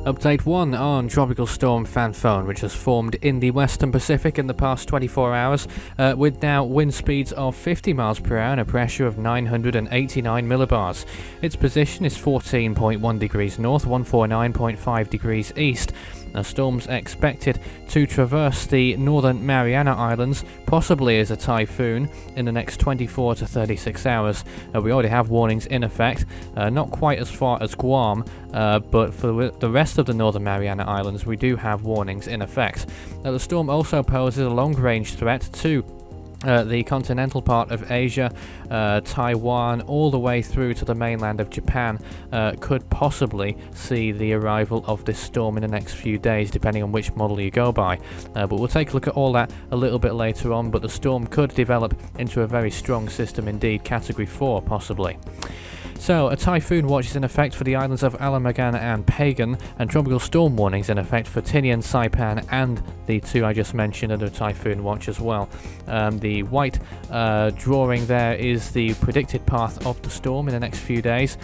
Update 1 on Tropical Storm Phanfone, which has formed in the Western Pacific in the past 24 hours, with now wind speeds of 50 miles per hour and a pressure of 989 millibars. Its position is 14.1 degrees north, 149.5 degrees east. The storm's expected to traverse the northern Mariana Islands, possibly as a typhoon, in the next 24 to 36 hours. We already have warnings in effect, not quite as far as Guam, but for the rest of the northern Mariana Islands we do have warnings in effect. The storm also poses a long-range threat to the continental part of Asia, Taiwan, all the way through to the mainland of Japan. Could possibly see the arrival of this storm in the next few days, depending on which model you go by. But we'll take a look at all that a little bit later on, but the storm could develop into a very strong system indeed, Category 4 possibly. So, a typhoon watch is in effect for the islands of Alamagana and Pagan, and tropical storm warnings in effect for Tinian, Saipan, and the two I just mentioned under typhoon watch as well. The white drawing there is the predicted path of the storm in the next few days,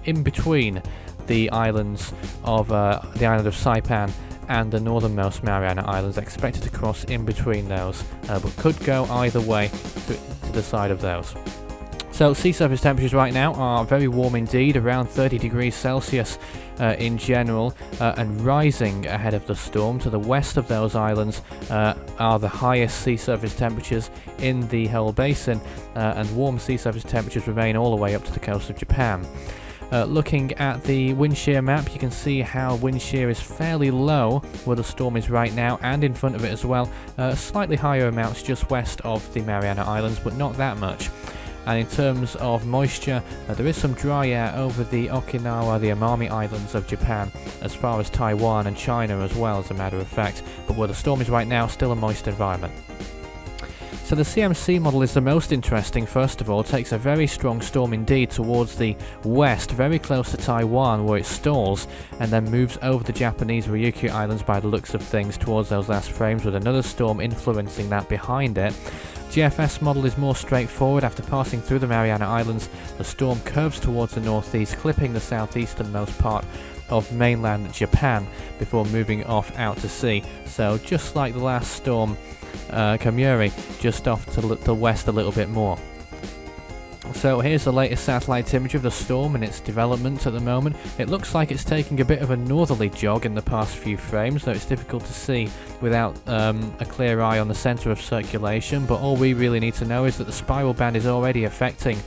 in between the islands of the island of Saipan and the northernmost Mariana Islands, expected to cross in between those, but could go either way to the side of those. So sea surface temperatures right now are very warm indeed, around 30 degrees Celsius in general, and rising ahead of the storm. To the west of those islands are the highest sea surface temperatures in the whole basin, and warm sea surface temperatures remain all the way up to the coast of Japan. Looking at the wind shear map, you can see how wind shear is fairly low where the storm is right now, and in front of it as well. Slightly higher amounts just west of the Mariana Islands, but not that much. And in terms of moisture, there is some dry air over the Okinawa, the Amami Islands of Japan, as far as Taiwan and China as well, as a matter of fact. But where the storm is right now, still a moist environment. So the CMC model is the most interesting. First of all, takes a very strong storm indeed towards the west, very close to Taiwan, where it stalls, and then moves over the Japanese Ryukyu Islands by the looks of things towards those last frames, with another storm influencing that behind it. GFS model is more straightforward. After passing through the Mariana Islands, the storm curves towards the northeast, clipping the southeasternmost part of mainland Japan before moving off out to sea. So just like the last storm, Kamuri, just off to the west a little bit more. So here's the latest satellite image of the storm and its development at the moment. It looks like it's taking a bit of a northerly jog in the past few frames, though it's difficult to see without a clear eye on the centre of circulation, but all we really need to know is that the spiral band is already affecting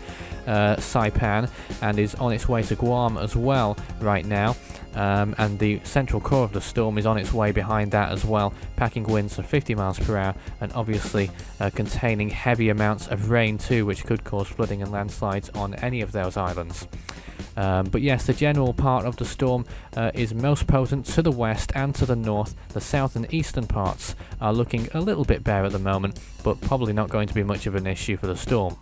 Saipan and is on its way to Guam as well right now, and the central core of the storm is on its way behind that as well, packing winds of 50 miles per hour and obviously containing heavy amounts of rain too, which could cause flooding and landslides on any of those islands. But yes, the general part of the storm is most potent to the west and to the north. The south and eastern parts are looking a little bit bare at the moment, but probably not going to be much of an issue for the storm.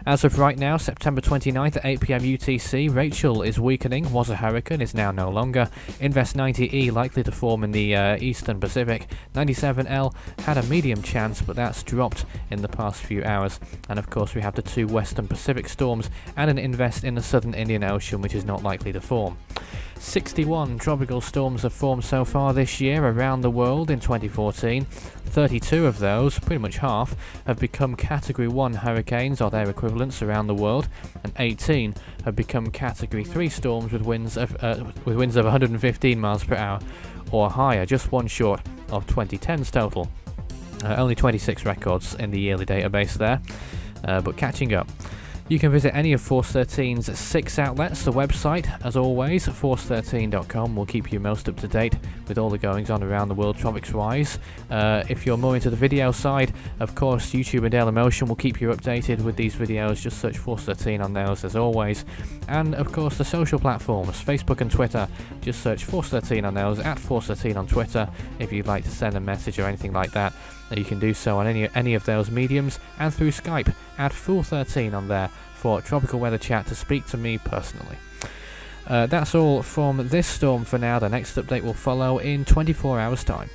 As of right now, September 29th at 8 PM UTC, Rachel is weakening, was a hurricane, is now no longer. Invest 90E likely to form in the eastern Pacific. 97L had a medium chance, but that's dropped in the past few hours. And of course we have the two western Pacific storms and an Invest in the southern Indian Ocean, which is not likely to form. 61 tropical storms have formed so far this year around the world in 2014. 32 of those, pretty much half, have become Category 1 hurricanes or their equivalents around the world, and 18 have become Category 3 storms with winds of 115 miles per hour or higher, just one short of 2010's total. Only 26 records in the yearly database there, but catching up. You can visit any of Force 13's 6 outlets. The website, as always, force13.com, will keep you most up to date with all the goings on around the world tropics-wise. If you're more into the video side, of course, YouTube and Dailymotion will keep you updated with these videos. Just search Force 13 on those, as always. And, of course, the social platforms, Facebook and Twitter. Just search Force 13 on those, at Force 13 on Twitter, if you'd like to send a message or anything like that. You can do so on any of those mediums, and through Skype, add Fool13 on there for tropical weather chat to speak to me personally. That's all from this storm for now. The next update will follow in 24 hours time.